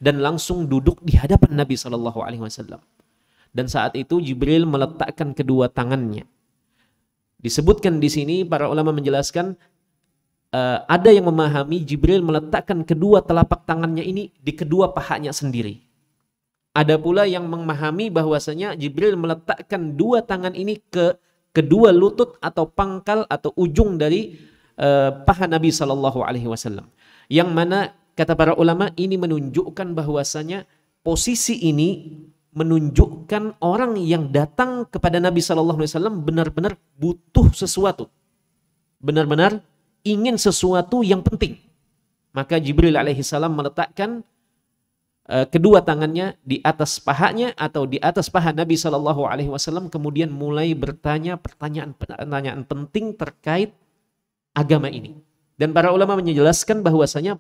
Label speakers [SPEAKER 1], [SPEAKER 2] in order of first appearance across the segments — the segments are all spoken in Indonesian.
[SPEAKER 1] dan langsung duduk di hadapan Nabi SAW. Dan saat itu Jibril meletakkan kedua tangannya. Disebutkan di sini para ulama menjelaskan ada yang memahami Jibril meletakkan kedua telapak tangannya ini di kedua pahanya sendiri. Ada pula yang memahami bahwasanya Jibril meletakkan dua tangan ini ke kedua lutut atau pangkal atau ujung dari paha Nabi SAW. Yang mana kata para ulama ini menunjukkan bahwasanya posisi ini menunjukkan orang yang datang kepada Nabi SAW benar-benar butuh sesuatu, benar-benar ingin sesuatu yang penting. Maka Jibril alaihissalam meletakkan kedua tangannya di atas pahanya atau di atas paha Nabi SAW, kemudian mulai bertanya pertanyaan penting terkait agama ini. Dan para ulama menjelaskan bahwasanya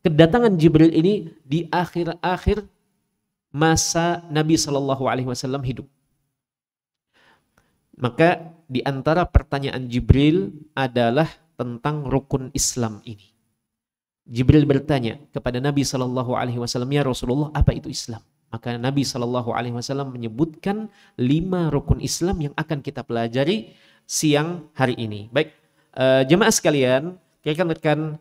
[SPEAKER 1] kedatangan Jibril ini di akhir-akhir masa Nabi SAW hidup. Maka di antara pertanyaan Jibril adalah tentang rukun Islam ini. Jibril bertanya kepada Nabi SAW, ya Rasulullah, apa itu Islam? Maka Nabi SAW menyebutkan 5 rukun Islam yang akan kita pelajari siang hari ini. Baik, jemaah sekalian, rekan-rekan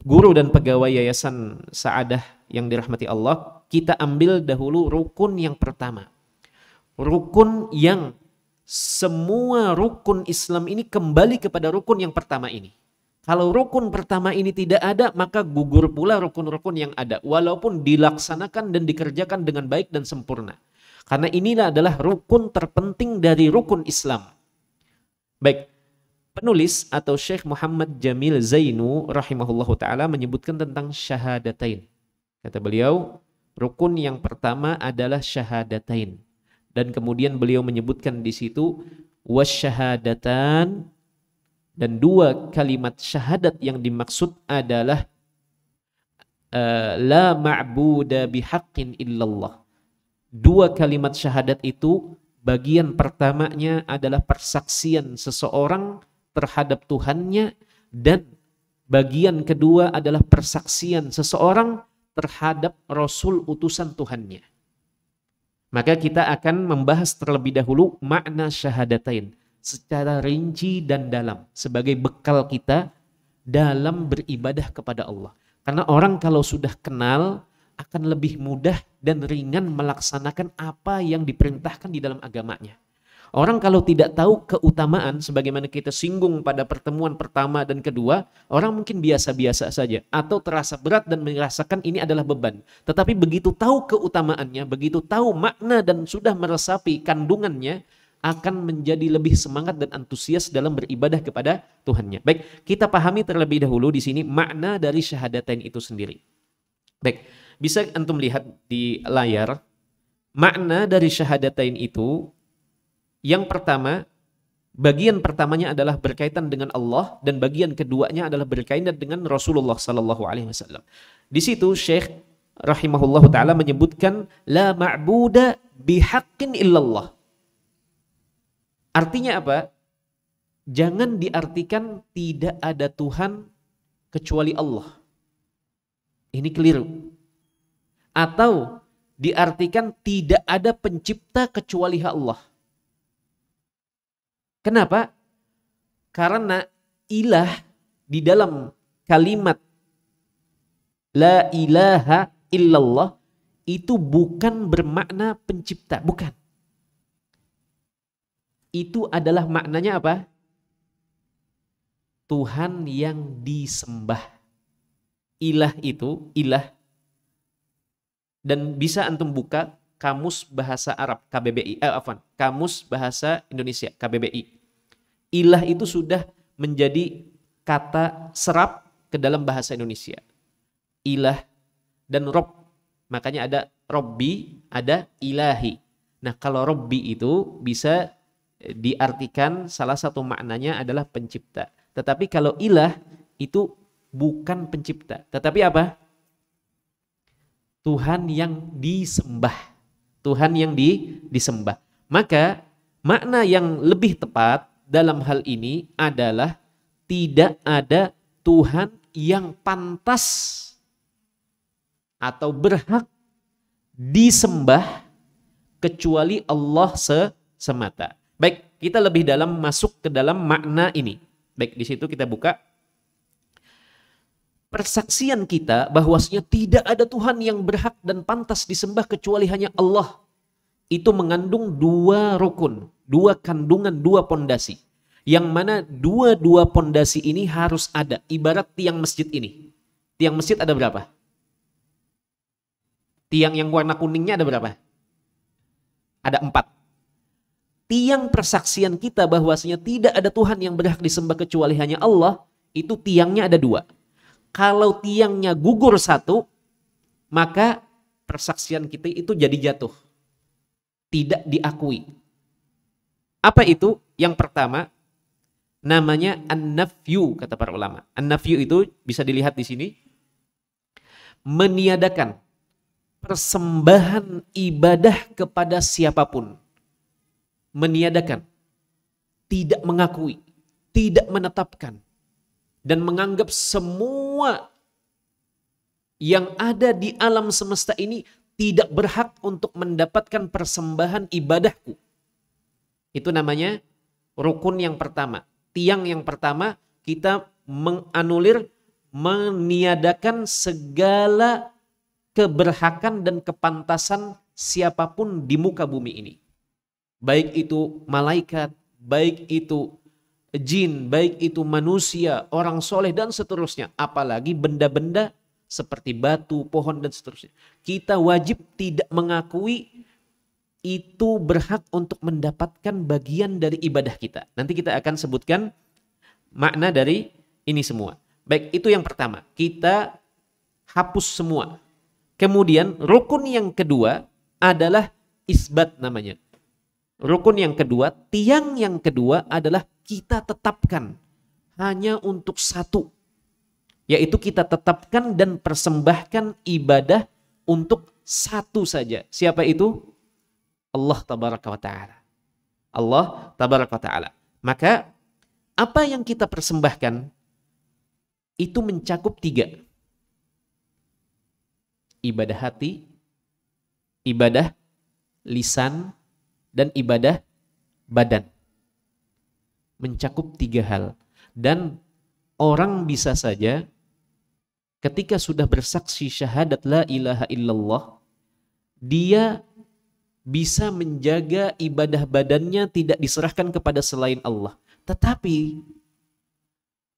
[SPEAKER 1] guru dan pegawai Yayasan Sa'adah yang dirahmati Allah, kita ambil dahulu rukun yang pertama. Rukun yang semua rukun Islam ini kembali kepada rukun yang pertama ini. Kalau rukun pertama ini tidak ada, maka gugur pula rukun-rukun yang ada, walaupun dilaksanakan dan dikerjakan dengan baik dan sempurna. Karena inilah adalah rukun terpenting dari rukun Islam. Baik, penulis atau Syekh Muhammad Jamil Zainu rahimahullahu ta'ala menyebutkan tentang syahadatain. Kata beliau, rukun yang pertama adalah syahadatain. Dan kemudian beliau menyebutkan di situ wasyahadatan. Dan 2 kalimat syahadat yang dimaksud adalah la ma'buda bihaqqin illallah. 2 kalimat syahadat itu bagian pertamanya adalah persaksian seseorang terhadap Tuhannya, dan bagian kedua adalah persaksian seseorang terhadap Rasul utusan Tuhannya. Maka kita akan membahas terlebih dahulu makna syahadatain secara rinci dan dalam sebagai bekal kita dalam beribadah kepada Allah. Karena orang kalau sudah kenal akan lebih mudah dan ringan melaksanakan apa yang diperintahkan di dalam agamanya. Orang kalau tidak tahu keutamaan, sebagaimana kita singgung pada pertemuan pertama dan kedua, orang mungkin biasa-biasa saja atau terasa berat dan merasakan ini adalah beban. Tetapi begitu tahu keutamaannya, begitu tahu makna dan sudah meresapi kandungannya, akan menjadi lebih semangat dan antusias dalam beribadah kepada Tuhannya. Baik, kita pahami terlebih dahulu di sini makna dari syahadatain itu sendiri. Baik, bisa antum lihat di layar makna dari syahadatain itu. Yang pertama, bagian pertamanya adalah berkaitan dengan Allah, dan bagian keduanya adalah berkaitan dengan Rasulullah SAW. Di situ Syekh rahimahullah taala menyebutkan la ma'buda bihaqqin illallah. Artinya apa? Jangan diartikan tidak ada Tuhan kecuali Allah. Ini keliru. Atau diartikan tidak ada pencipta kecuali Allah. Kenapa? Karena ilah di dalam kalimat la ilaha illallah itu bukan bermakna pencipta, bukan. Itu adalah maknanya apa? Tuhan yang disembah. Ilah itu, ilah. Dan bisa antum buka Kamus Bahasa Arab, KBBI, Kamus Bahasa Indonesia, KBBI. Ilah itu sudah menjadi kata serap ke dalam bahasa Indonesia. Ilah dan Rob. Makanya ada Robbi, ada ilahi. Nah, kalau Robbi itu bisa diartikan salah satu maknanya adalah pencipta. Tetapi kalau ilah itu bukan pencipta. Tetapi apa? Tuhan yang disembah. Tuhan yang disembah. Maka makna yang lebih tepat dalam hal ini adalah tidak ada Tuhan yang pantas atau berhak disembah kecuali Allah semata. Baik, kita lebih dalam masuk ke dalam makna ini. Baik, di situ kita buka. Persaksian kita bahwasanya tidak ada Tuhan yang berhak dan pantas disembah kecuali hanya Allah. Itu mengandung dua rukun, dua kandungan, dua pondasi. Yang mana dua-dua pondasi ini harus ada. Ibarat tiang masjid ini. Tiang masjid ada berapa? Tiang yang warna kuningnya ada berapa? Ada 4. Tiang persaksian kita bahwasanya tidak ada Tuhan yang berhak disembah kecuali hanya Allah, itu tiangnya ada 2. Kalau tiangnya gugur 1, maka persaksian kita itu jadi jatuh. Tidak diakui. Apa itu? Yang pertama, namanya an-nafyu, kata para ulama. An-nafyu itu bisa dilihat di sini. Meniadakan persembahan ibadah kepada siapapun. Meniadakan. Tidak mengakui. Tidak menetapkan. Dan menganggap semua yang ada di alam semesta ini tidak berhak untuk mendapatkan persembahan ibadahku. Itu namanya rukun yang pertama. Tiang yang pertama, kita menganulir, meniadakan segala keberhakan dan kepantasan siapapun di muka bumi ini. Baik itu malaikat, baik itu jin, baik itu manusia, orang soleh dan seterusnya. Apalagi benda-benda seperti batu, pohon dan seterusnya. Kita wajib tidak mengakui itu berhak untuk mendapatkan bagian dari ibadah kita. Nanti kita akan sebutkan makna dari ini semua. Baik, itu yang pertama. Kita hapus semua. Kemudian rukun yang kedua adalah isbat namanya. Rukun yang kedua, tiang yang kedua adalah kita tetapkan hanya untuk satu. Yaitu kita tetapkan dan persembahkan ibadah untuk satu saja. Siapa itu? Allah tabaraka wa ta'ala. Allah tabaraka wa ta'ala. Maka apa yang kita persembahkan itu mencakup 3. Ibadah hati, ibadah lisan, dan ibadah badan. Mencakup 3 hal. Dan orang bisa saja ketika sudah bersaksi syahadat la ilaha illallah, dia bisa menjaga ibadah badannya tidak diserahkan kepada selain Allah. Tetapi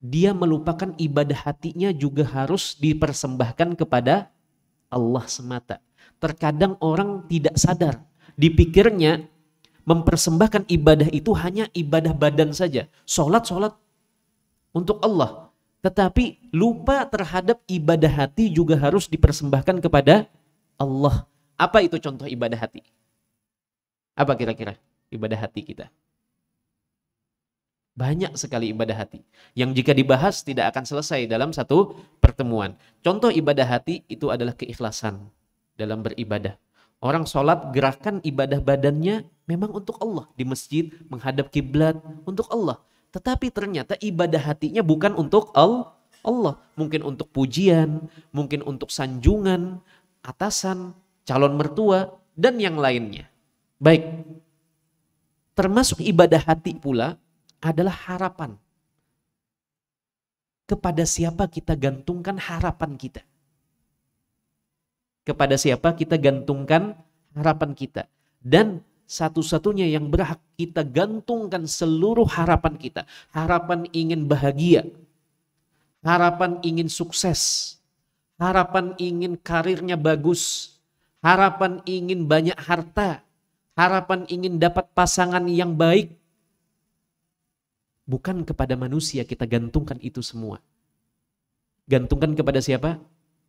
[SPEAKER 1] dia melupakan ibadah hatinya juga harus dipersembahkan kepada Allah semata. Terkadang orang tidak sadar, dipikirnya mempersembahkan ibadah itu hanya ibadah badan saja. Sholat untuk Allah. Tetapi lupa terhadap ibadah hati juga harus dipersembahkan kepada Allah. Apa itu contoh ibadah hati? Apa kira-kira ibadah hati kita? Banyak sekali ibadah hati. Yang jika dibahas tidak akan selesai dalam satu pertemuan. Contoh ibadah hati itu adalah keikhlasan dalam beribadah. Orang sholat gerakan ibadah badannya memang untuk Allah. Di masjid menghadap kiblat untuk Allah. Tetapi ternyata ibadah hatinya bukan untuk Allah. Mungkin untuk pujian, mungkin untuk sanjungan, atasan, calon mertua, dan yang lainnya. Baik, termasuk ibadah hati pula adalah harapan. Kepada siapa kita gantungkan harapan kita? Kepada siapa kita gantungkan harapan kita? Dan satu-satunya yang berhak kita gantungkan seluruh harapan kita. Harapan ingin bahagia. Harapan ingin sukses. Harapan ingin karirnya bagus. Harapan ingin banyak harta. Harapan ingin dapat pasangan yang baik. Bukan kepada manusia kita gantungkan itu semua. Gantungkan kepada siapa?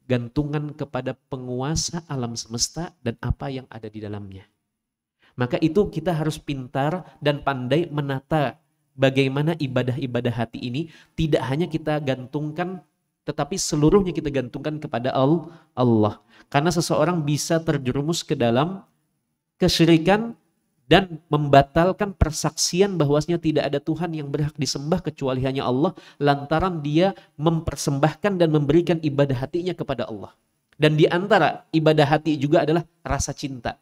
[SPEAKER 1] Gantungan kepada penguasa alam semesta dan apa yang ada di dalamnya. Maka itu kita harus pintar dan pandai menata bagaimana ibadah-ibadah hati ini tidak hanya kita gantungkan, tetapi seluruhnya kita gantungkan kepada Allah. Karena seseorang bisa terjerumus ke dalam kesyirikan dan membatalkan persaksian bahwasanya tidak ada Tuhan yang berhak disembah kecuali hanya Allah, lantaran dia mempersembahkan dan memberikan ibadah hatinya kepada Allah. Dan di antara ibadah hati juga adalah rasa cinta.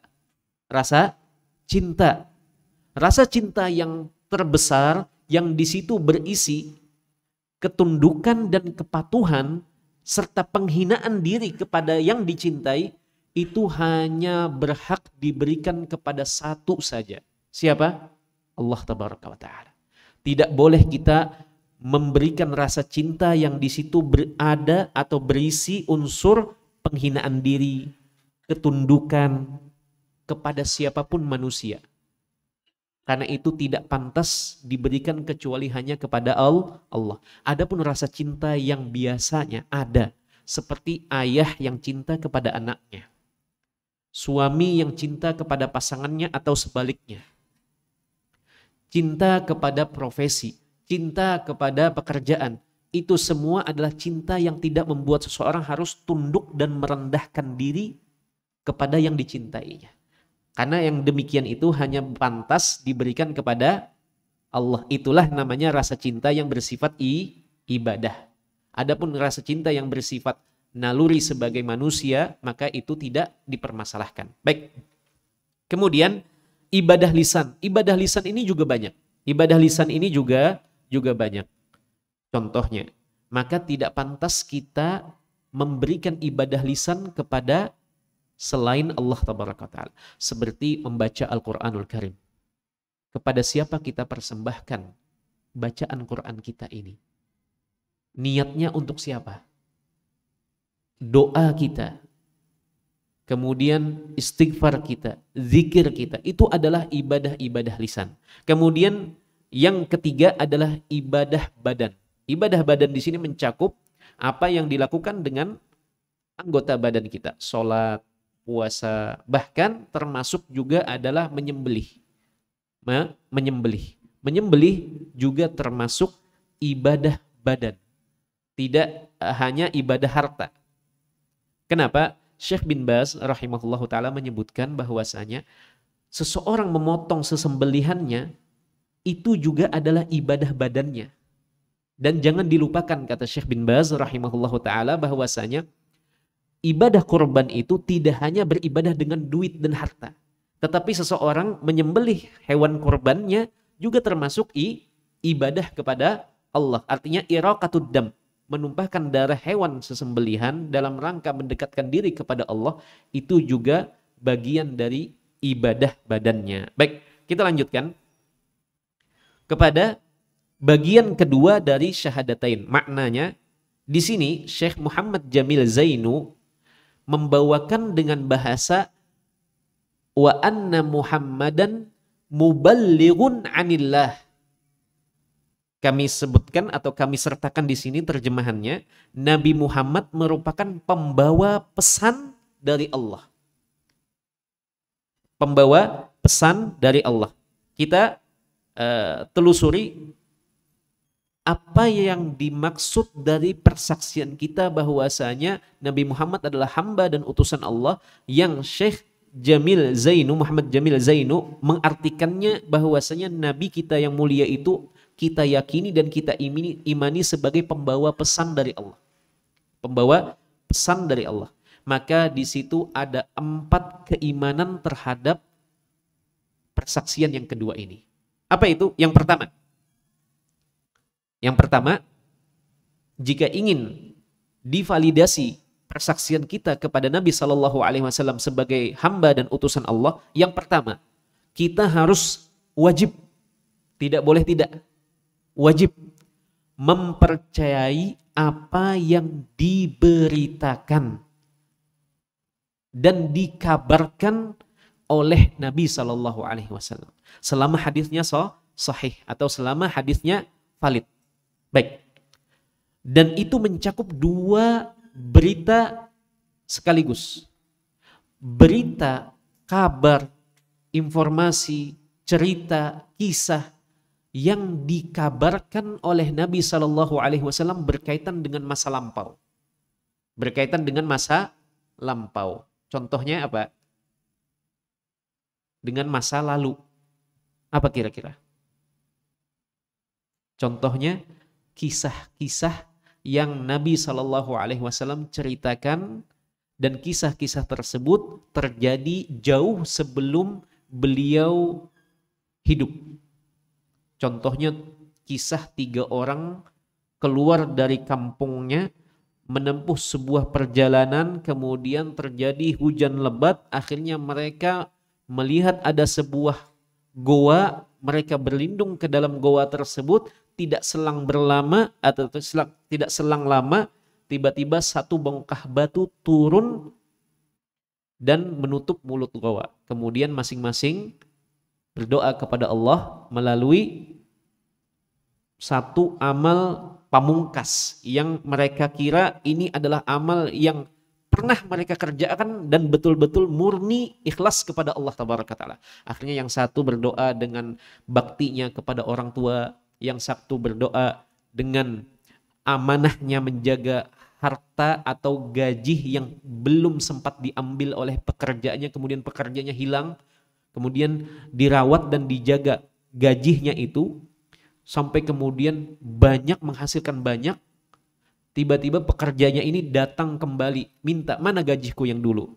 [SPEAKER 1] Rasa cinta. Rasa cinta yang terbesar yang di situ berisi ketundukan dan kepatuhan serta penghinaan diri kepada yang dicintai, itu hanya berhak diberikan kepada satu saja. Siapa? Allah Tabaraka wa Ta'ala. Tidak boleh kita memberikan rasa cinta yang di situ berada atau berisi unsur penghinaan diri, ketundukan kepada siapapun manusia. Karena itu tidak pantas diberikan kecuali hanya kepada Allah. Adapun rasa cinta yang biasanya ada, seperti ayah yang cinta kepada anaknya, suami yang cinta kepada pasangannya atau sebaliknya, cinta kepada profesi, cinta kepada pekerjaan, itu semua adalah cinta yang tidak membuat seseorang harus tunduk dan merendahkan diri kepada yang dicintainya. Karena yang demikian itu hanya pantas diberikan kepada Allah. Itulah namanya rasa cinta yang bersifat ibadah. Adapun rasa cinta yang bersifat naluri sebagai manusia, maka itu tidak dipermasalahkan. Baik. Kemudian ibadah lisan. Ibadah lisan ini juga banyak. Ibadah lisan ini juga banyak. Contohnya, maka tidak pantas kita memberikan ibadah lisan kepada selain Allah Tabaraka Ta'ala. Seperti membaca Al-Quranul Karim. Kepada siapa kita persembahkan bacaan Quran kita ini? Niatnya untuk siapa? Doa kita, kemudian istighfar kita, zikir kita, itu adalah ibadah-ibadah lisan. Kemudian yang ketiga adalah ibadah badan. Ibadah badan di sini mencakup apa yang dilakukan dengan anggota badan kita. Sholat, puasa, bahkan termasuk juga adalah menyembelih. Menyembelih juga termasuk ibadah badan. Tidak hanya ibadah harta. Kenapa? Syekh bin Baz rahimahullahu ta'ala menyebutkan bahwasanya seseorang memotong sesembelihannya itu juga adalah ibadah badannya. Dan jangan dilupakan, kata Syekh bin Baz rahimahullahu ta'ala, bahwasanya ibadah kurban itu tidak hanya beribadah dengan duit dan harta, tetapi seseorang menyembelih hewan kurbannya juga termasuk ibadah kepada Allah. Artinya iraqatud dam, menumpahkan darah hewan sesembelihan dalam rangka mendekatkan diri kepada Allah, itu juga bagian dari ibadah badannya. Baik, kita lanjutkan kepada bagian kedua dari syahadatain. Maknanya di sini Syekh Muhammad Jamil Zainu membawakan dengan bahasa wa anna Muhammadan muballighun anillah. Kami sebutkan atau kami sertakan di sini terjemahannya, Nabi Muhammad merupakan pembawa pesan dari Allah. Pembawa pesan dari Allah. Kita telusuri apa yang dimaksud dari persaksian kita bahwasanya Nabi Muhammad adalah hamba dan utusan Allah, yang Syekh Jamil Zainu, Muhammad Jamil Zainu mengartikannya bahwasanya Nabi kita yang mulia itu kita yakini dan kita imani sebagai pembawa pesan dari Allah. Pembawa pesan dari Allah. Maka di situ ada 4 keimanan terhadap persaksian yang kedua ini. Apa itu? Yang pertama, jika ingin divalidasi persaksian kita kepada Nabi SAW sebagai hamba dan utusan Allah, yang pertama, kita harus wajib, tidak boleh tidak, wajib mempercayai apa yang diberitakan dan dikabarkan oleh Nabi SAW. Selama hadisnya sahih atau selama hadisnya valid. Baik. Dan itu mencakup 2 berita sekaligus. Berita, kabar, informasi, cerita, kisah yang dikabarkan oleh Nabi SAW berkaitan dengan masa lampau. Berkaitan dengan masa lampau. Contohnya apa? Dengan masa lalu. Apa kira-kira? Contohnya kisah-kisah yang Nabi SAW ceritakan Dan kisah-kisah tersebut terjadi jauh sebelum beliau hidup. Contohnya kisah 3 orang keluar dari kampungnya, menempuh sebuah perjalanan, kemudian terjadi hujan lebat, akhirnya mereka melihat ada sebuah goa, mereka berlindung ke dalam goa tersebut, tidak selang lama, tiba-tiba satu bongkah batu turun dan menutup mulut goa. Kemudian masing-masing berdoa kepada Allah melalui satu amal pamungkas yang mereka kira ini adalah amal yang pernah mereka kerjakan dan betul-betul murni ikhlas kepada Allah Tabaraka Ta'ala. Akhirnya yang satu berdoa dengan baktinya kepada orang tua, yang satu berdoa dengan amanahnya menjaga harta atau gaji yang belum sempat diambil oleh pekerjaannya, kemudian pekerjaannya hilang, kemudian dirawat dan dijaga gajinya itu sampai kemudian banyak, menghasilkan banyak. Tiba-tiba pekerjanya ini datang kembali, minta mana gajiku yang dulu,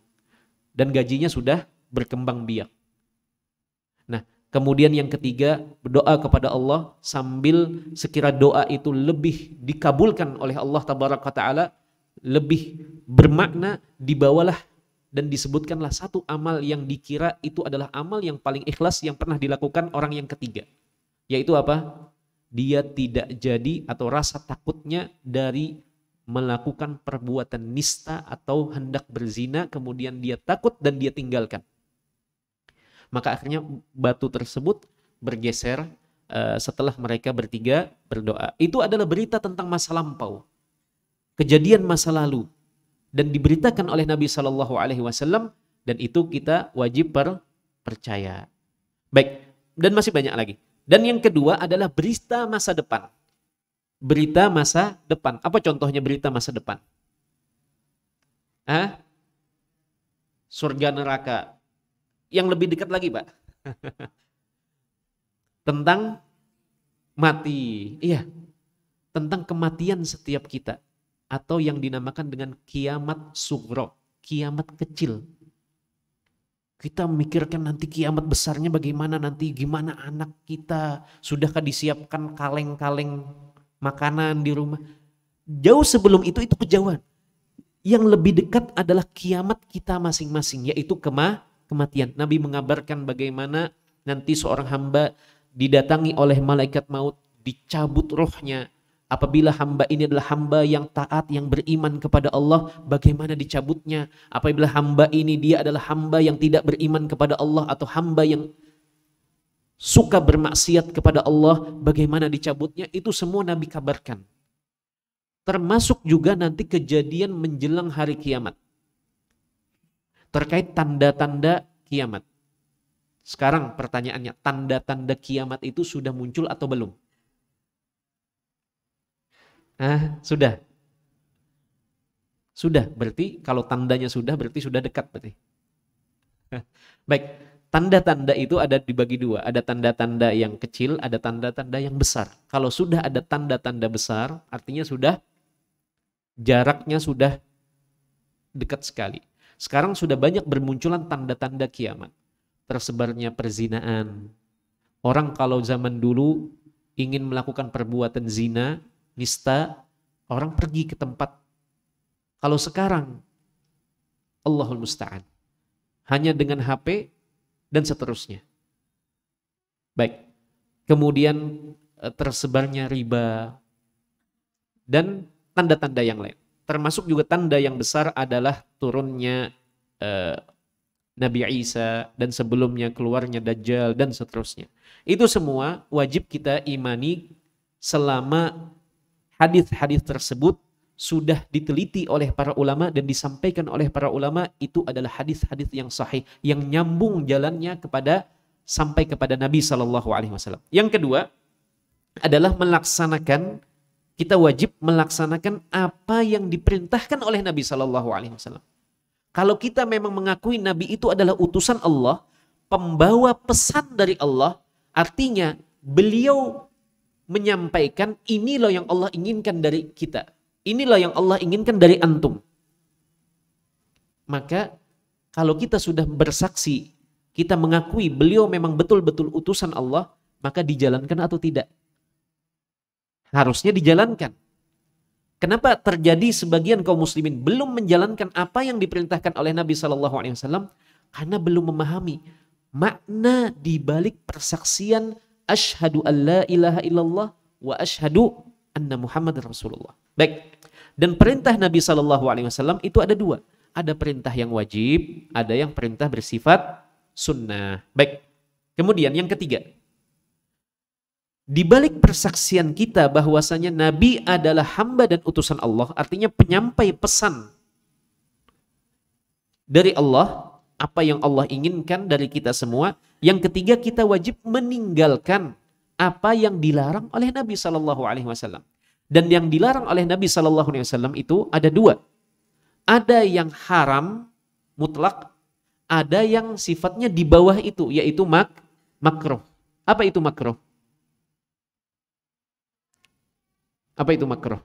[SPEAKER 1] dan gajinya sudah berkembang biak. Nah, kemudian yang ketiga berdoa kepada Allah sambil sekira doa itu lebih dikabulkan oleh Allah Tabaraka Ta'ala, lebih bermakna, dibawalah dan disebutkanlah satu amal yang dikira itu adalah amal yang paling ikhlas yang pernah dilakukan orang yang ketiga. Yaitu apa? Dia tidak jadi atau rasa takutnya dari melakukan perbuatan nista atau hendak berzina, kemudian dia takut dan dia tinggalkan. Maka akhirnya batu tersebut bergeser setelah mereka bertiga berdoa. Itu adalah berita tentang masa lampau, kejadian masa lalu, dan diberitakan oleh Nabi SAW, dan itu kita wajib percaya. Baik, dan masih banyak lagi. Dan yang kedua adalah berita masa depan. Berita masa depan. Apa contohnya berita masa depan? Surga neraka. Yang lebih dekat lagi, Pak. Tentang mati. Iya. Tentang kematian setiap kita. Atau yang dinamakan dengan kiamat sughra. Kiamat kecil. Kita memikirkan nanti kiamat besarnya bagaimana, nanti gimana anak kita, sudahkah disiapkan kaleng-kaleng makanan di rumah. Jauh sebelum itu kejauhan. Yang lebih dekat adalah kiamat kita masing-masing, yaitu kematian. Nabi mengabarkan bagaimana nanti seorang hamba didatangi oleh malaikat maut, dicabut rohnya. Apabila hamba ini adalah hamba yang taat, yang beriman kepada Allah, bagaimana dicabutnya? Apabila hamba ini dia adalah hamba yang tidak beriman kepada Allah atau hamba yang suka bermaksiat kepada Allah, bagaimana dicabutnya? Itu semua Nabi kabarkan. Termasuk juga nanti kejadian menjelang hari kiamat. Terkait tanda-tanda kiamat. Sekarang pertanyaannya, tanda-tanda kiamat itu sudah muncul atau belum? Sudah. Sudah, berarti kalau tandanya sudah, berarti sudah dekat berarti. Baik. Tanda-tanda itu ada dibagi dua. Ada tanda-tanda yang kecil, ada tanda-tanda yang besar. Kalau sudah ada tanda-tanda besar, artinya sudah jaraknya sudah dekat sekali. Sekarang sudah banyak bermunculan tanda-tanda kiamat. Tersebarnya perzinaan. Orang kalau zaman dulu ingin melakukan perbuatan zina, nista, orang pergi ke tempat. Kalau sekarang, Allahul Musta'an. Hanya dengan HP, dan seterusnya. Baik. Kemudian tersebarnya riba dan tanda-tanda yang lain. Termasuk juga tanda yang besar adalah turunnya Nabi Isa dan sebelumnya keluarnya Dajjal dan seterusnya. Itu semua wajib kita imani selama hadis-hadis tersebut sudah diteliti oleh para ulama dan disampaikan oleh para ulama, itu adalah hadis-hadis yang sahih, yang nyambung jalannya sampai kepada Nabi SAW. Yang kedua adalah kita wajib melaksanakan apa yang diperintahkan oleh Nabi SAW. Kalau kita memang mengakui Nabi itu adalah utusan Allah, pembawa pesan dari Allah, artinya beliau menyampaikan ini loh yang Allah inginkan dari kita. Inilah yang Allah inginkan dari antum. Maka kalau kita sudah bersaksi, kita mengakui beliau memang betul-betul utusan Allah, maka dijalankan atau tidak? Harusnya dijalankan. Kenapa terjadi sebagian kaum muslimin belum menjalankan apa yang diperintahkan oleh Nabi SAW? Karena belum memahami makna di balik persaksian asyhadu an la ilaha illallah wa asyhadu anna Muhammad Rasulullah. Baik. Dan perintah Nabi SAW itu ada dua. Ada perintah yang wajib, ada yang perintah bersifat sunnah. Baik. Kemudian yang ketiga, di balik persaksian kita bahwasanya Nabi adalah hamba dan utusan Allah, artinya penyampai pesan dari Allah, apa yang Allah inginkan dari kita semua. Yang ketiga, kita wajib meninggalkan apa yang dilarang oleh Nabi SAW. Dan yang dilarang oleh Nabi SAW itu ada dua. Ada yang haram mutlak, ada yang sifatnya di bawah itu, yaitu makruh. Apa itu makruh? Apa itu makruh?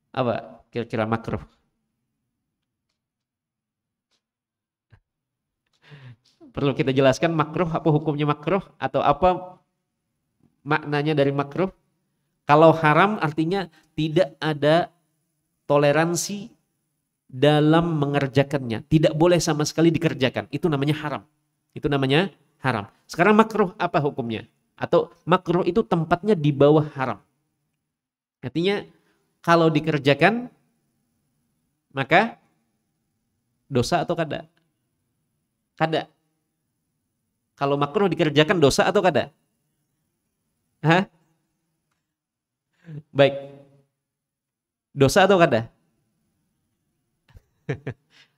[SPEAKER 1] Apa kira-kira makruh? Perlu kita jelaskan makruh, apa hukumnya makruh, atau apa maknanya dari makruh? Kalau haram artinya tidak ada toleransi dalam mengerjakannya. Tidak boleh sama sekali dikerjakan. Itu namanya haram. Itu namanya haram. Sekarang makruh apa hukumnya? Atau makruh itu tempatnya di bawah haram. Artinya kalau dikerjakan maka dosa atau kada? Kada. Kalau makruh dikerjakan dosa atau kada? Hah? Baik. Dosa atau kada?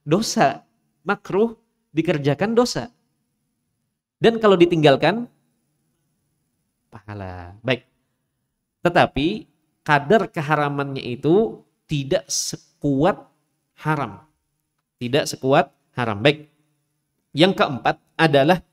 [SPEAKER 1] Dosa. Makruh dikerjakan dosa. Dan kalau ditinggalkan pahala. Baik. Tetapi kadar keharamannya itu tidak sekuat haram. Tidak sekuat haram. Baik. Yang keempat adalah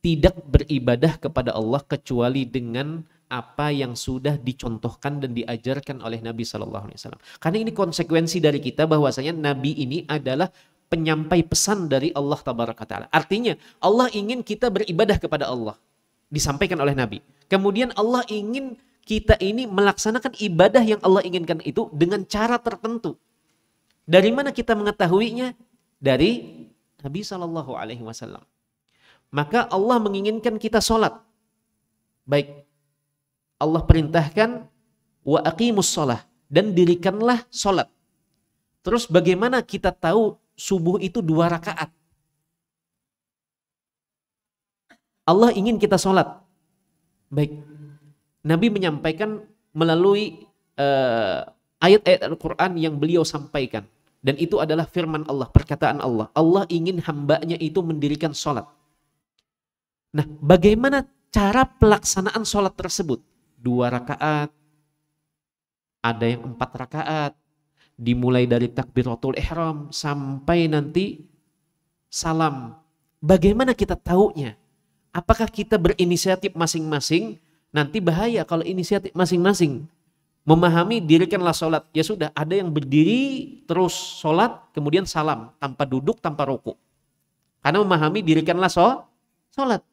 [SPEAKER 1] tidak beribadah kepada Allah kecuali dengan apa yang sudah dicontohkan dan diajarkan oleh Nabi SAW. Karena ini konsekuensi dari kita bahwasanya Nabi ini adalah penyampai pesan dari Allah Tabaraka Ta'ala. Artinya Allah ingin kita beribadah kepada Allah. Disampaikan oleh Nabi. Kemudian Allah ingin kita ini melaksanakan ibadah yang Allah inginkan itu dengan cara tertentu. Dari mana kita mengetahuinya? Dari Nabi SAW. Maka Allah menginginkan kita sholat. Baik. Allah perintahkan wa aqimus sholah, dan dirikanlah sholat. Terus bagaimana kita tahu subuh itu 2 rakaat? Allah ingin kita sholat. Baik. Nabi menyampaikan melalui ayat-ayat Al-Quran yang beliau sampaikan. Dan itu adalah firman Allah, perkataan Allah. Allah ingin hambanya itu mendirikan sholat. Nah, bagaimana cara pelaksanaan sholat tersebut? 2 rakaat, ada yang 4 rakaat, dimulai dari takbiratul ihram sampai nanti salam. Bagaimana kita taunya? Apakah kita berinisiatif masing-masing? Nanti bahaya kalau inisiatif masing-masing. Memahami dirikanlah sholat. Ya sudah, ada yang berdiri terus sholat, kemudian salam, tanpa duduk, tanpa ruku. Karena memahami dirikanlah sholat.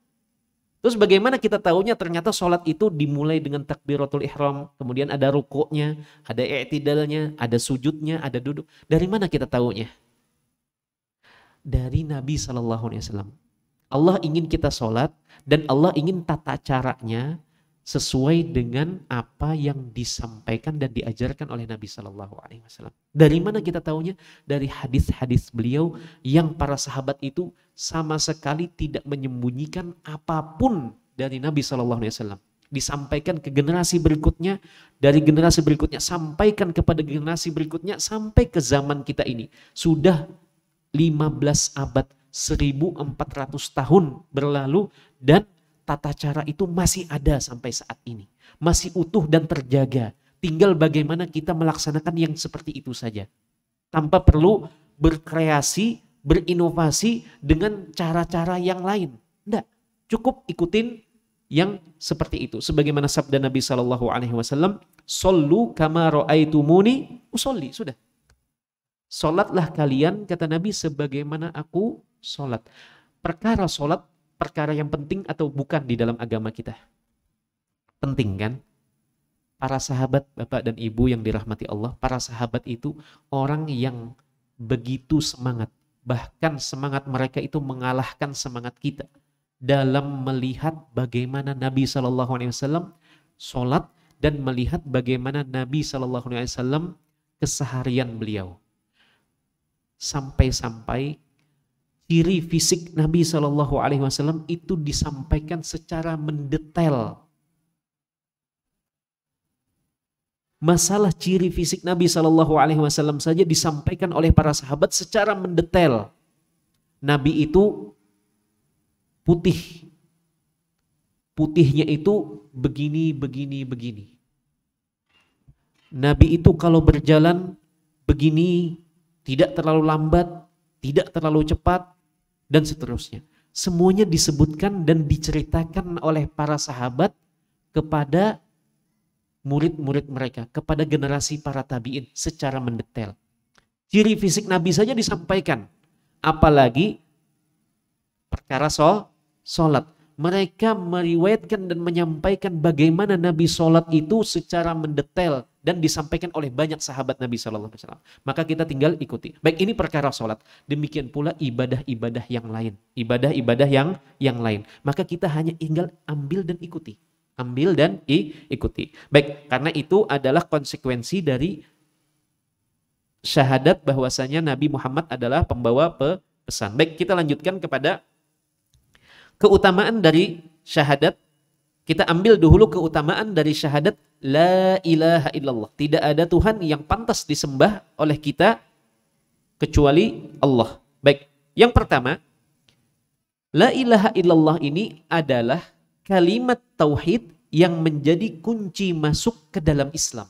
[SPEAKER 1] Terus bagaimana kita tahunya ternyata sholat itu dimulai dengan takbiratul ihram, kemudian ada rukuknya, ada i'tidalnya, ada sujudnya, ada duduk. Dari mana kita tahunya? Dari Nabi SAW. Allah ingin kita sholat dan Allah ingin tata caranya sesuai dengan apa yang disampaikan dan diajarkan oleh Nabi SAW. Dari mana kita tahunya? Dari hadis-hadis beliau yang para sahabat itu sama sekali tidak menyembunyikan apapun dari Nabi SAW. Disampaikan ke generasi berikutnya, dari generasi berikutnya sampaikan kepada generasi berikutnya sampai ke zaman kita ini. Sudah 15 abad, 1400 tahun berlalu dan tata cara itu masih ada sampai saat ini. Masih utuh dan terjaga. Tinggal bagaimana kita melaksanakan yang seperti itu saja. Tanpa perlu berkreasi, berinovasi dengan cara-cara yang lain. Enggak. Cukup ikutin yang seperti itu. Sebagaimana sabda Nabi SAW, "Shollu kama ra'aitumuni usolli." Sudah. Solatlah kalian, kata Nabi, sebagaimana aku solat. Perkara solat, perkara yang penting atau bukan di dalam agama kita? Penting kan? Para sahabat, Bapak dan Ibu yang dirahmati Allah, para sahabat itu orang yang begitu semangat. Bahkan semangat mereka itu mengalahkan semangat kita dalam melihat bagaimana Nabi SAW sholat dan melihat bagaimana Nabi SAW keseharian beliau. Sampai-sampai ciri fisik Nabi SAW itu disampaikan secara mendetail. Masalah ciri fisik Nabi SAW saja disampaikan oleh para sahabat secara mendetail. Nabi itu putih. Putihnya itu begini, begini, begini. Nabi itu kalau berjalan begini, tidak terlalu lambat, tidak terlalu cepat, dan seterusnya. Semuanya disebutkan dan diceritakan oleh para sahabat kepada murid-murid mereka, kepada generasi para tabi'in secara mendetail. Ciri fisik Nabi saja disampaikan, apalagi perkara sholat. Mereka meriwayatkan dan menyampaikan bagaimana Nabi sholat itu secara mendetail dan disampaikan oleh banyak sahabat Nabi SAW. Maka kita tinggal ikuti. Baik, ini perkara sholat. Demikian pula ibadah-ibadah yang lain. Ibadah-ibadah yang lain. Maka kita hanya tinggal ambil dan ikuti. Ambil dan ikuti. Baik, karena itu adalah konsekuensi dari syahadat bahwasanya Nabi Muhammad adalah pembawa pesan. Baik, kita lanjutkan kepada keutamaan dari syahadat. Kita ambil dulu keutamaan dari syahadat la ilaha illallah. Tidak ada Tuhan yang pantas disembah oleh kita kecuali Allah. Baik, yang pertama, la ilaha illallah ini adalah kalimat tauhid yang menjadi kunci masuk ke dalam Islam.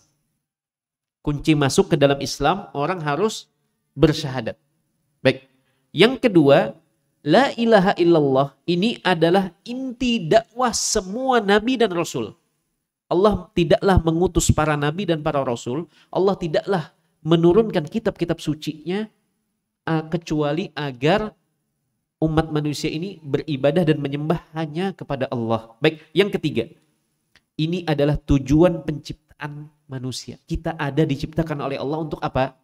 [SPEAKER 1] Kunci masuk ke dalam Islam, orang harus bersyahadat. Baik, yang kedua, la ilaha illallah ini adalah inti dakwah semua nabi dan rasul. Allah tidaklah mengutus para nabi dan para rasul. Allah tidaklah menurunkan kitab-kitab sucinya kecuali agar umat manusia ini beribadah dan menyembah hanya kepada Allah. Baik, yang ketiga, ini adalah tujuan penciptaan manusia. Kita ada diciptakan oleh Allah untuk apa?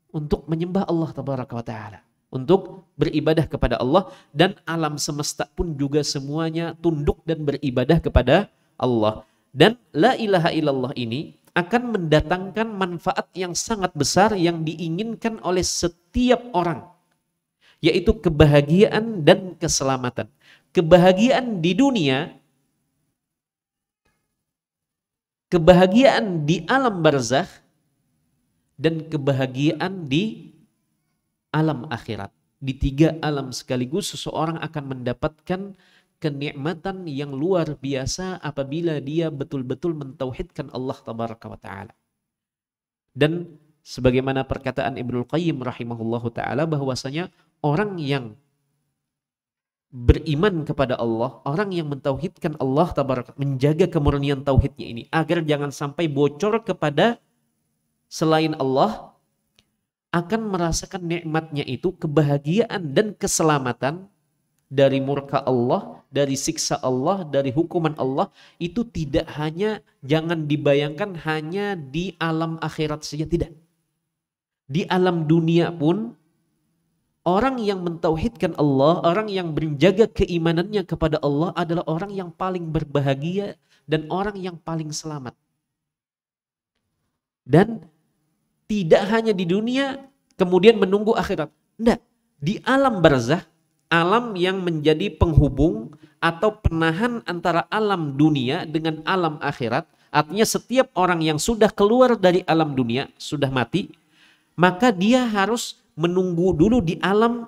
[SPEAKER 1] Untuk menyembah Allah tabaraka wa ta'ala. Untuk beribadah kepada Allah, dan alam semesta pun juga semuanya tunduk dan beribadah kepada Allah. Dan la ilaha illallah ini akan mendatangkan manfaat yang sangat besar yang diinginkan oleh setiap orang, yaitu kebahagiaan dan keselamatan. Kebahagiaan di dunia, kebahagiaan di alam barzakh, dan kebahagiaan di alam akhirat. Di tiga alam sekaligus seseorang akan mendapatkan kenikmatan yang luar biasa apabila dia betul-betul mentauhidkan Allah tabaraka wa ta'ala. Dan sebagaimana perkataan Ibnul Qayyim rahimahullahu ta'ala, bahwasanya orang yang beriman kepada Allah, orang yang mentauhidkan Allah tabaraka, menjaga kemurnian tauhidnya ini agar jangan sampai bocor kepada selain Allah, akan merasakan nikmatnya itu, kebahagiaan dan keselamatan dari murka Allah, dari siksa Allah, dari hukuman Allah. Itu tidak hanya, jangan dibayangkan hanya di alam akhirat saja, tidak. Di alam dunia pun orang yang mentauhidkan Allah, orang yang menjaga keimanannya kepada Allah adalah orang yang paling berbahagia dan orang yang paling selamat. Dan tidak hanya di dunia kemudian menunggu akhirat. Tidak. Di alam barzakh, alam yang menjadi penghubung atau penahan antara alam dunia dengan alam akhirat. Artinya setiap orang yang sudah keluar dari alam dunia, sudah mati, maka dia harus menunggu dulu di alam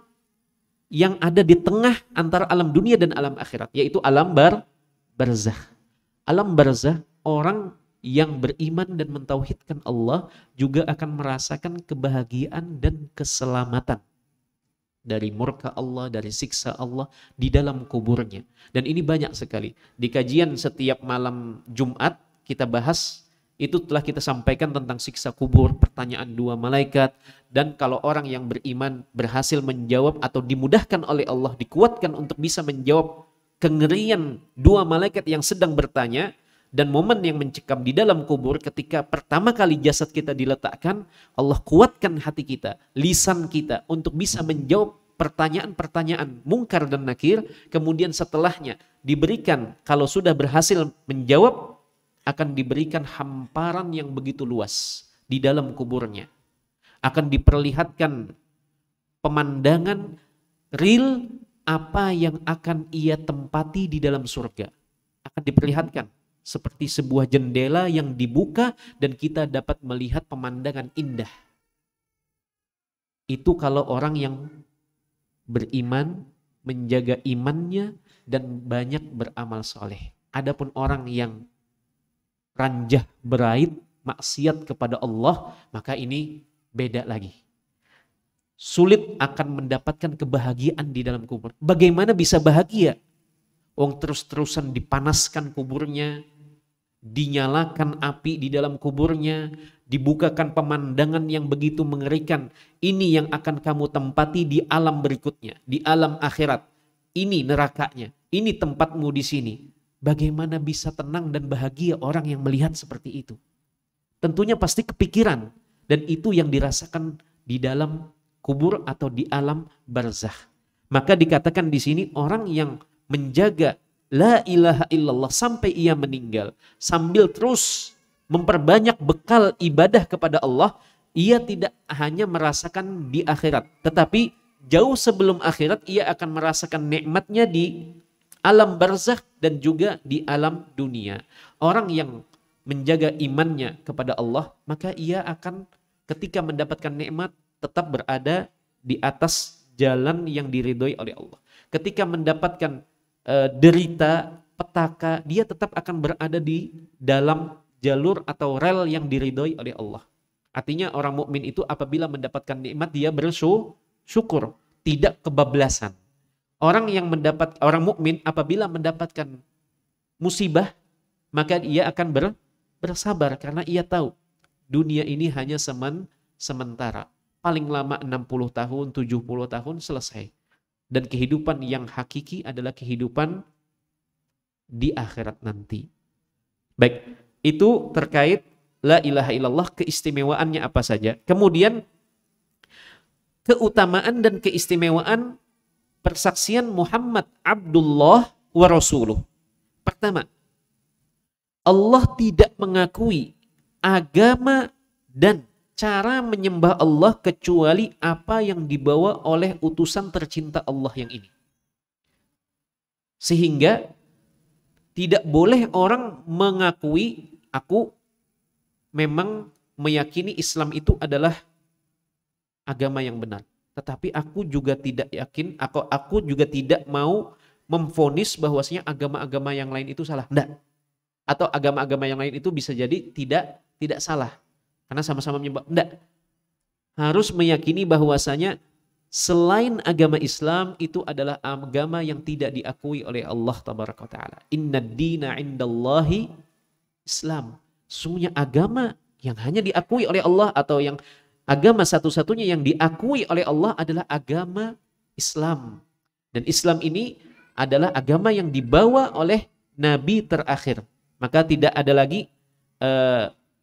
[SPEAKER 1] yang ada di tengah antara alam dunia dan alam akhirat, yaitu alam barzakh. Alam barzakh, orang yang beriman dan mentauhidkan Allah juga akan merasakan kebahagiaan dan keselamatan dari murka Allah, dari siksa Allah di dalam kuburnya. Dan ini banyak sekali. Di kajian setiap malam Jumat kita bahas, itu telah kita sampaikan tentang siksa kubur, pertanyaan dua malaikat, dan kalau orang yang beriman berhasil menjawab atau dimudahkan oleh Allah, dikuatkan untuk bisa menjawab kengerian dua malaikat yang sedang bertanya, dan momen yang mencekam di dalam kubur ketika pertama kali jasad kita diletakkan, Allah kuatkan hati kita, lisan kita untuk bisa menjawab pertanyaan-pertanyaan mungkar dan nakir. Kemudian setelahnya diberikan, kalau sudah berhasil menjawab, akan diberikan hamparan yang begitu luas di dalam kuburnya. Akan diperlihatkan pemandangan real apa yang akan ia tempati di dalam surga. Akan diperlihatkan seperti sebuah jendela yang dibuka dan kita dapat melihat pemandangan indah. Itu kalau orang yang beriman, menjaga imannya, dan banyak beramal soleh. Adapun orang yang ranjah beraib, maksiat kepada Allah, maka ini beda lagi. Sulit akan mendapatkan kebahagiaan di dalam kubur. Bagaimana bisa bahagia? Wong terus-terusan dipanaskan kuburnya, dinyalakan api di dalam kuburnya, dibukakan pemandangan yang begitu mengerikan. Ini yang akan kamu tempati di alam berikutnya, di alam akhirat. Ini nerakanya, ini tempatmu di sini. Bagaimana bisa tenang dan bahagia orang yang melihat seperti itu? Tentunya pasti kepikiran, dan itu yang dirasakan di dalam kubur atau di alam barzakh. Maka dikatakan di sini orang yang menjaga la ilaha illallah sampai ia meninggal, sambil terus memperbanyak bekal ibadah kepada Allah, ia tidak hanya merasakan di akhirat, tetapi jauh sebelum akhirat ia akan merasakan nikmatnya di alam barzakh dan juga di alam dunia. Orang yang menjaga imannya kepada Allah, maka ia akan ketika mendapatkan nikmat tetap berada di atas jalan yang diridhoi oleh Allah. Ketika mendapatkan derita, petaka, dia tetap akan berada di dalam jalur atau rel yang diridhoi oleh Allah. Artinya orang mukmin itu apabila mendapatkan nikmat dia bersyukur, tidak kebablasan. Orang mukmin apabila mendapatkan musibah, maka ia akan bersabar karena ia tahu dunia ini hanya sementara. Paling lama 60 tahun, 70 tahun selesai. Dan kehidupan yang hakiki adalah kehidupan di akhirat nanti. Baik, itu terkait la ilaha illallah, keistimewaannya apa saja. Kemudian keutamaan dan keistimewaan persaksian Muhammad Abdullah wa Rasuluh. Pertama, Allah tidak mengakui agama dan cara menyembah Allah kecuali apa yang dibawa oleh utusan tercinta Allah yang ini. Sehingga tidak boleh orang mengakui, aku memang meyakini Islam itu adalah agama yang benar. Tetapi aku juga tidak yakin, aku juga tidak mau memvonis bahwasanya agama-agama yang lain itu salah. Enggak. Atau agama-agama yang lain itu bisa jadi tidak salah. Karena sama-sama menyembah. Enggak. Harus meyakini bahwasanya selain agama Islam itu adalah agama yang tidak diakui oleh Allah tabaraka wa taala. Innad dina indallahi Islam. Sesungguhnya agama yang hanya diakui oleh Allah atau yang agama satu-satunya yang diakui oleh Allah adalah agama Islam. Dan Islam ini adalah agama yang dibawa oleh Nabi terakhir. Maka tidak ada lagi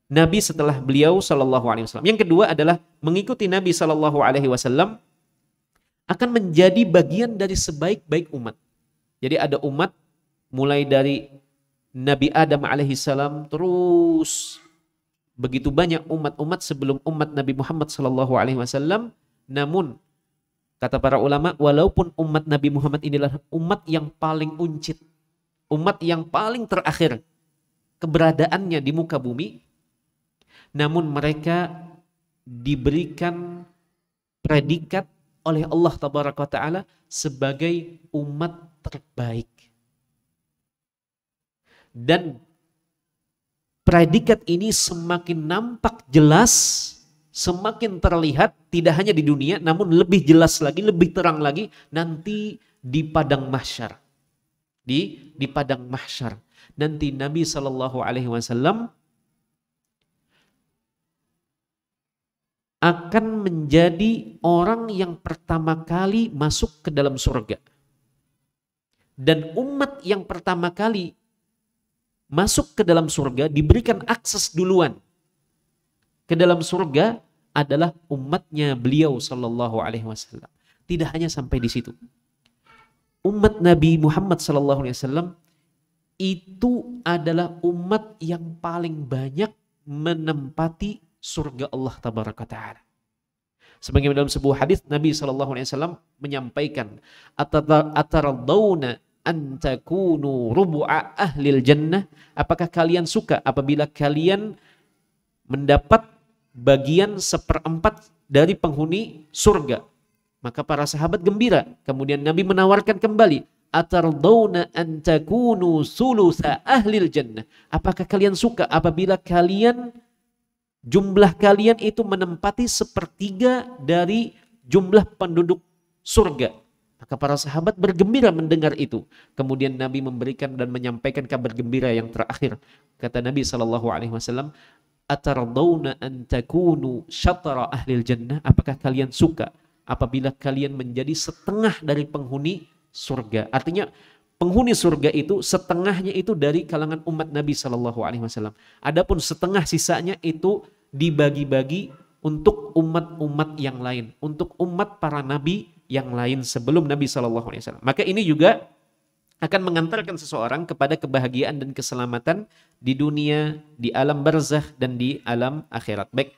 [SPEAKER 1] Nabi setelah beliau sallallahu alaihi wasallam. Yang kedua adalah mengikuti Nabi sallallahu alaihi wasallam akan menjadi bagian dari sebaik-baik umat. Jadi ada umat mulai dari Nabi Adam alaihi salam terus begitu banyak umat-umat sebelum umat Nabi Muhammad sallallahu alaihi wasallam. Namun kata para ulama, walaupun umat Nabi Muhammad inilah umat yang paling uncit, umat yang paling terakhir keberadaannya di muka bumi, namun mereka diberikan predikat oleh Allah tabaraka wa taala sebagai umat terbaik. Dan predikat ini semakin nampak jelas semakin terlihat tidak hanya di dunia, namun lebih jelas lagi, lebih terang lagi nanti di padang mahsyar. Di padang mahsyar. Nanti Nabi SAW akan menjadi orang yang pertama kali masuk ke dalam surga. Dan umat yang pertama kali masuk ke dalam surga diberikan akses duluan ke dalam surga adalah umatnya beliau sallallahu alaihi wasallam. Tidak hanya sampai di situ. Umat Nabi Muhammad sallallahu alaihi wasallam itu adalah umat yang paling banyak menempati surga Allah tabaraka taala. Sebagaimana dalam sebuah hadis Nabi sallallahu alaihi wasallam menyampaikan, ataradawna an takunu rubu'a ahlil jannah, apakah kalian suka apabila kalian mendapat bagian 1/4 dari penghuni surga? Maka para sahabat gembira. Kemudian Nabi menawarkan kembali, atardawna an takunu sulusa ahlil jannah, apakah kalian suka apabila jumlah kalian itu menempati 1/3 dari jumlah penduduk surga? Maka para sahabat bergembira mendengar itu. Kemudian Nabi memberikan dan menyampaikan kabar gembira yang terakhir. Kata Nabi SAW, atardawna an takunu syatara ahlil jannah, apakah kalian suka apabila kalian menjadi setengah dari penghuni surga? Artinya penghuni surga itu setengahnya itu dari kalangan umat Nabi SAW. Adapun setengah sisanya itu dibagi-bagi untuk umat-umat yang lain, untuk umat para nabi yang lain sebelum Nabi SAW. Maka ini juga akan mengantarkan seseorang kepada kebahagiaan dan keselamatan di dunia, di alam barzakh dan di alam akhirat. Baik,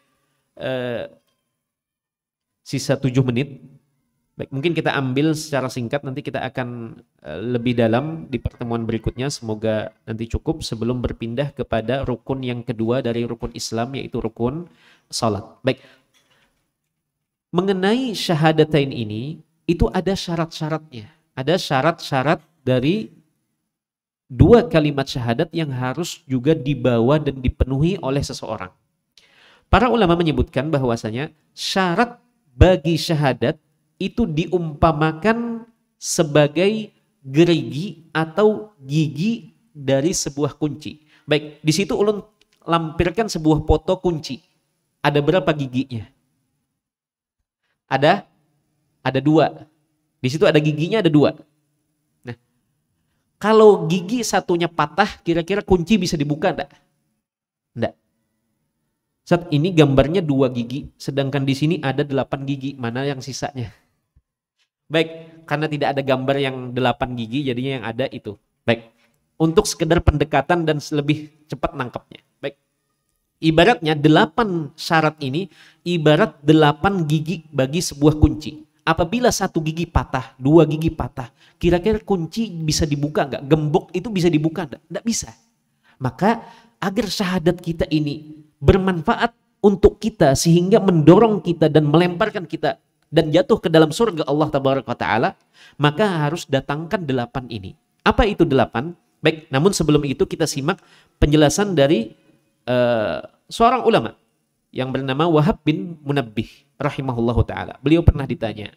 [SPEAKER 1] sisa 7 menit. Baik, mungkin kita ambil secara singkat, nanti kita akan lebih dalam di pertemuan berikutnya. Semoga nanti cukup sebelum berpindah kepada rukun yang kedua dari rukun Islam, yaitu rukun salat. Baik, mengenai syahadatain ini, itu ada syarat-syaratnya. Ada syarat-syarat dari 2 kalimat syahadat yang harus juga dibawa dan dipenuhi oleh seseorang. Para ulama menyebutkan bahwasanya syarat bagi syahadat itu diumpamakan sebagai gerigi atau gigi dari sebuah kunci. Baik, di situ ulun lampirkan sebuah foto kunci. Ada berapa giginya? Ada 2. Di situ ada giginya, ada 2. Nah, kalau gigi satunya patah, kira-kira kunci bisa dibuka enggak? Enggak. Saat ini gambarnya 2 gigi, sedangkan di sini ada 8 gigi. Mana yang sisanya? Baik, karena tidak ada gambar yang 8 gigi, jadinya yang ada itu. Baik, untuk sekedar pendekatan dan lebih cepat nangkapnya. Baik, ibaratnya 8 syarat ini ibarat 8 gigi bagi sebuah kunci. Apabila 1 gigi patah, 2 gigi patah, kira-kira kunci bisa dibuka nggak? Gembok itu bisa dibuka nggak? Nggak bisa. Maka agar syahadat kita ini bermanfaat untuk kita sehingga mendorong kita dan melemparkan kita dan jatuh ke dalam surga Allah Tabaraka wa Ta'ala, maka harus datangkan 8 ini. Apa itu 8? Baik, namun sebelum itu kita simak penjelasan dari seorang ulama yang bernama Wahab bin Munabbih rahimahullahu ta'ala. Beliau pernah ditanya,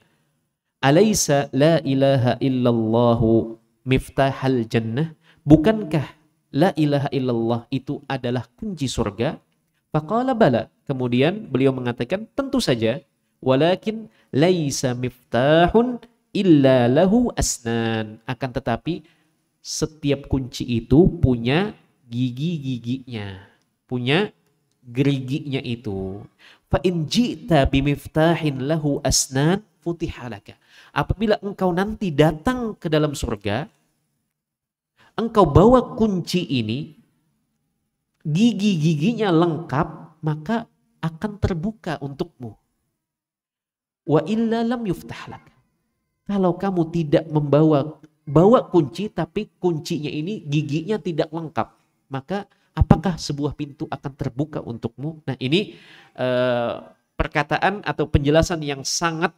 [SPEAKER 1] Alaysa la ilaha illallahu miftahal jannah? Bukankah la ilaha illallah itu adalah kunci surga? Faqala bala. Kemudian beliau mengatakan, tentu saja. Walakin laisa miftahun illa lahu asnan. Akan tetapi setiap kunci itu punya gigi-giginya, punya geriginya itu. Fa in ji'ta bimiftahin lahu asnan futihalaka. Apabila engkau nanti datang ke dalam surga, engkau bawa kunci ini, gigi-giginya lengkap, maka akan terbuka untukmu. Wa illa lam yuftahlak. Kalau kamu tidak bawa kunci, tapi kuncinya ini giginya tidak lengkap, maka apakah sebuah pintu akan terbuka untukmu? Nah, ini perkataan atau penjelasan yang sangat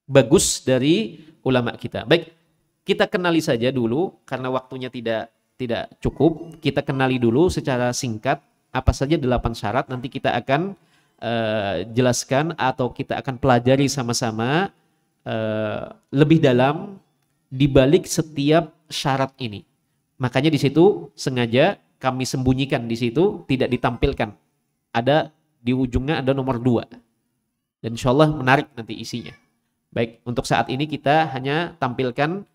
[SPEAKER 1] bagus dari ulama kita. Baik, kita kenali saja dulu karena waktunya tidak cukup. Kita kenali dulu secara singkat apa saja 8 syarat. Nanti kita akan jelaskan atau kita akan pelajari sama-sama lebih dalam di balik setiap syarat ini. Makanya di situ sengaja kami sembunyikan di situ, tidak ditampilkan. Ada di ujungnya ada nomor 2. Dan insya Allah menarik nanti isinya. Baik, untuk saat ini kita hanya tampilkan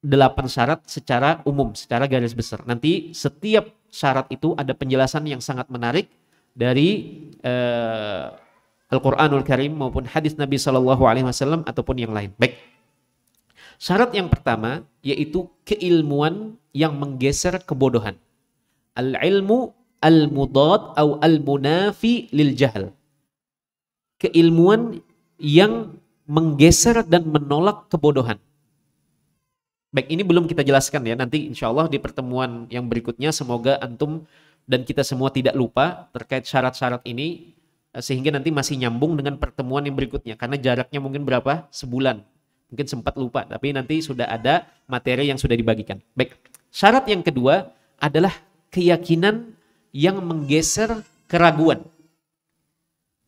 [SPEAKER 1] 8 syarat secara umum, secara garis besar. Nanti setiap syarat itu ada penjelasan yang sangat menarik dari Al-Quranul Karim maupun hadis Nabi SAW ataupun yang lain. Baik, syarat yang pertama yaitu keilmuan yang menggeser kebodohan. Al-ilmu al-mudad atau al-munafi lil jahl. Keilmuan yang menggeser dan menolak kebodohan. Baik, ini belum kita jelaskan ya. Nanti insya Allah di pertemuan yang berikutnya semoga antum dan kita semua tidak lupa terkait syarat-syarat ini, sehingga nanti masih nyambung dengan pertemuan yang berikutnya. Karena jaraknya mungkin berapa? Sebulan. Mungkin sempat lupa, tapi nanti sudah ada materi yang sudah dibagikan. Baik, syarat yang kedua adalah keyakinan yang menggeser keraguan.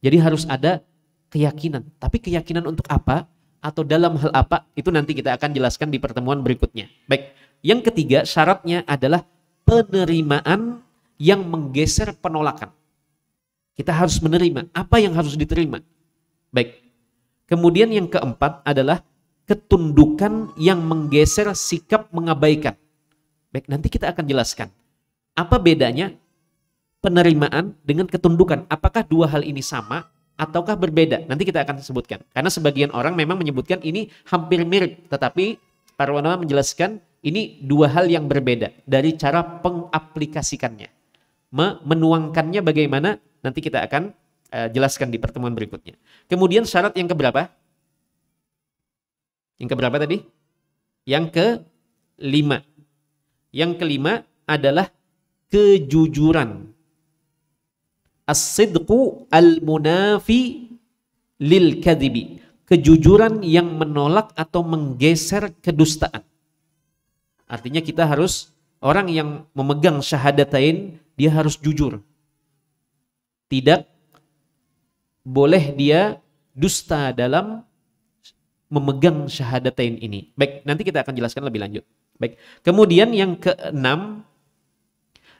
[SPEAKER 1] Jadi harus ada keyakinan. Tapi keyakinan untuk apa? Atau dalam hal apa? Itu nanti kita akan jelaskan di pertemuan berikutnya. Baik, yang ketiga syaratnya adalah penerimaan yang menggeser penolakan. Kita harus menerima apa yang harus diterima. Baik. Kemudian yang keempat adalah ketundukan yang menggeser sikap mengabaikan. Baik, nanti kita akan jelaskan. Apa bedanya penerimaan dengan ketundukan? Apakah dua hal ini sama ataukah berbeda? Nanti kita akan sebutkan. Karena sebagian orang memang menyebutkan ini hampir mirip, tetapi para ulama menjelaskan ini dua hal yang berbeda dari cara pengaplikasikannya. Menuangkannya bagaimana nanti kita akan jelaskan di pertemuan berikutnya. Kemudian syarat yang keberapa? Yang keberapa tadi? Yang kelima. Yang kelima adalah kejujuran. As-sidqu al-munafi lil kadhibi. Kejujuran yang menolak atau menggeser kedustaan. Artinya kita harus, orang yang memegang syahadatain, dia harus jujur. Tidak boleh dia dusta dalam memegang syahadatain ini. Baik, nanti kita akan jelaskan lebih lanjut. Baik. Kemudian yang keenam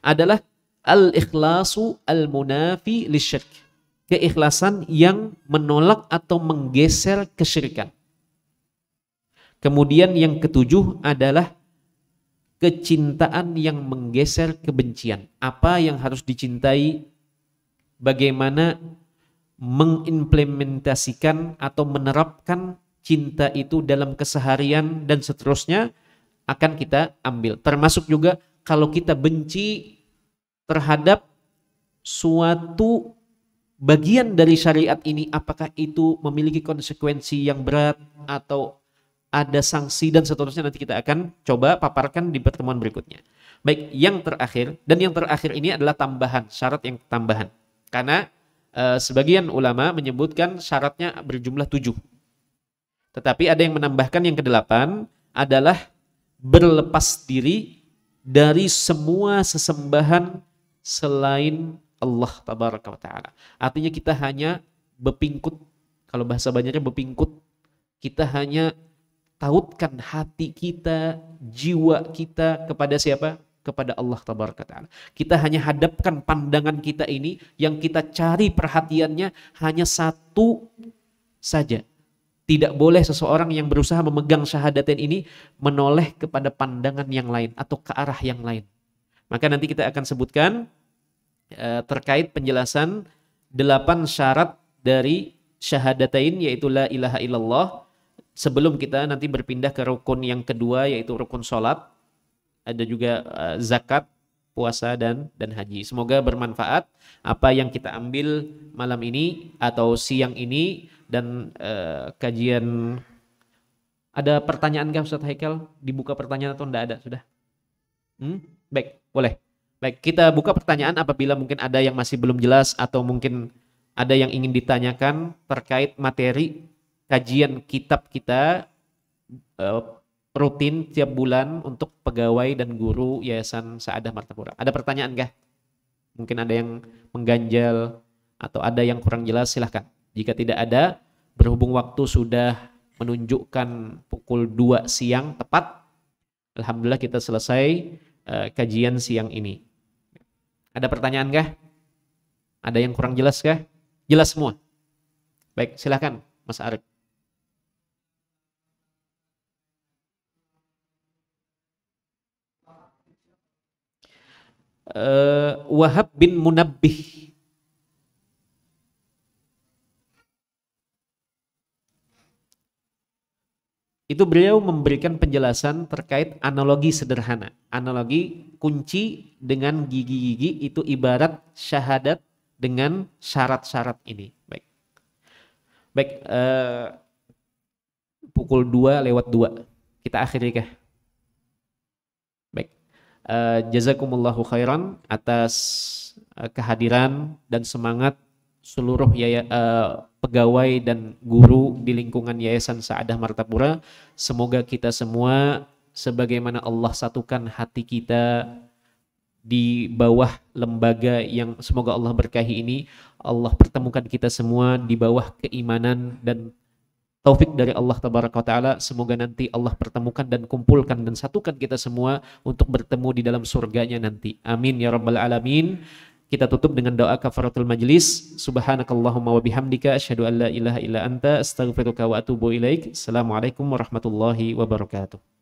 [SPEAKER 1] adalah al-ikhlasu al-munafi lisyirk. Keikhlasan yang menolak atau menggeser kesyirikan. Kemudian yang ketujuh adalah kecintaan yang menggeser kebencian. Apa yang harus dicintai, bagaimana mengimplementasikan atau menerapkan cinta itu dalam keseharian dan seterusnya akan kita ambil. Termasuk juga kalau kita benci terhadap suatu bagian dari syariat ini, apakah itu memiliki konsekuensi yang berat atau ada sanksi dan seterusnya, nanti kita akan coba paparkan di pertemuan berikutnya. Baik, yang terakhir, dan yang terakhir ini adalah tambahan, syarat yang tambahan. Karena sebagian ulama menyebutkan syaratnya berjumlah 7. Tetapi ada yang menambahkan yang ke-8 adalah berlepas diri dari semua sesembahan selain Allah tabaraka wa ta'ala. Artinya kita hanya bepingkut, kalau bahasa Banjarnya bepingkut, kita hanya tautkan hati kita, jiwa kita kepada siapa? Kepada Allah tabaraka wa ta'ala. Kita hanya hadapkan pandangan kita ini, yang kita cari perhatiannya hanya satu saja. Tidak boleh seseorang yang berusaha memegang syahadatain ini menoleh kepada pandangan yang lain atau ke arah yang lain. Maka nanti kita akan sebutkan terkait penjelasan 8 syarat dari syahadatain, yaitu la ilaha illallah. Sebelum kita nanti berpindah ke rukun yang kedua, yaitu rukun sholat, ada juga zakat, puasa dan haji. Semoga bermanfaat apa yang kita ambil malam ini atau siang ini. Dan kajian, ada pertanyaan nggak Ustaz Haikal? Dibuka pertanyaan atau enggak ada? Sudah? Baik, boleh. Baik, kita buka pertanyaan apabila mungkin ada yang masih belum jelas atau mungkin ada yang ingin ditanyakan terkait materi kajian kitab kita rutin tiap bulan untuk pegawai dan guru Yayasan Sa'adah Martapura. Ada pertanyaan nggak? Mungkin ada yang mengganjal atau ada yang kurang jelas silahkan. Jika tidak ada, berhubung waktu sudah menunjukkan pukul 2 siang tepat, alhamdulillah kita selesai kajian siang ini. Ada pertanyaan kah? Ada yang kurang jelas kah? Jelas semua? Baik, silahkan Mas Arif. Wahab bin Munabbih. Itu beliau memberikan penjelasan terkait analogi sederhana. Analogi kunci dengan gigi-gigi itu ibarat syahadat dengan syarat-syarat ini. Baik. Baik, pukul 2:02. Kita akhiri kah? Baik. Jazakumullahu khairan atas kehadiran dan semangat seluruh pegawai dan guru di lingkungan Yayasan Sa'adah Martapura. Semoga kita semua sebagaimana Allah satukan hati kita di bawah lembaga yang semoga Allah berkahi ini, Allah pertemukan kita semua di bawah keimanan dan taufik dari Allah Tabaraka wa Ta'ala. Semoga nanti Allah pertemukan dan kumpulkan dan satukan kita semua untuk bertemu di dalam surganya nanti. Amin ya rabbal alamin. Kita tutup dengan doa kafaratul majlis. Subhanakallahumma wa bihamdika asyhadu an la ilaha illa anta astaghfiruka wa atubu ilaik. Assalamualaikum warahmatullahi wabarakatuh.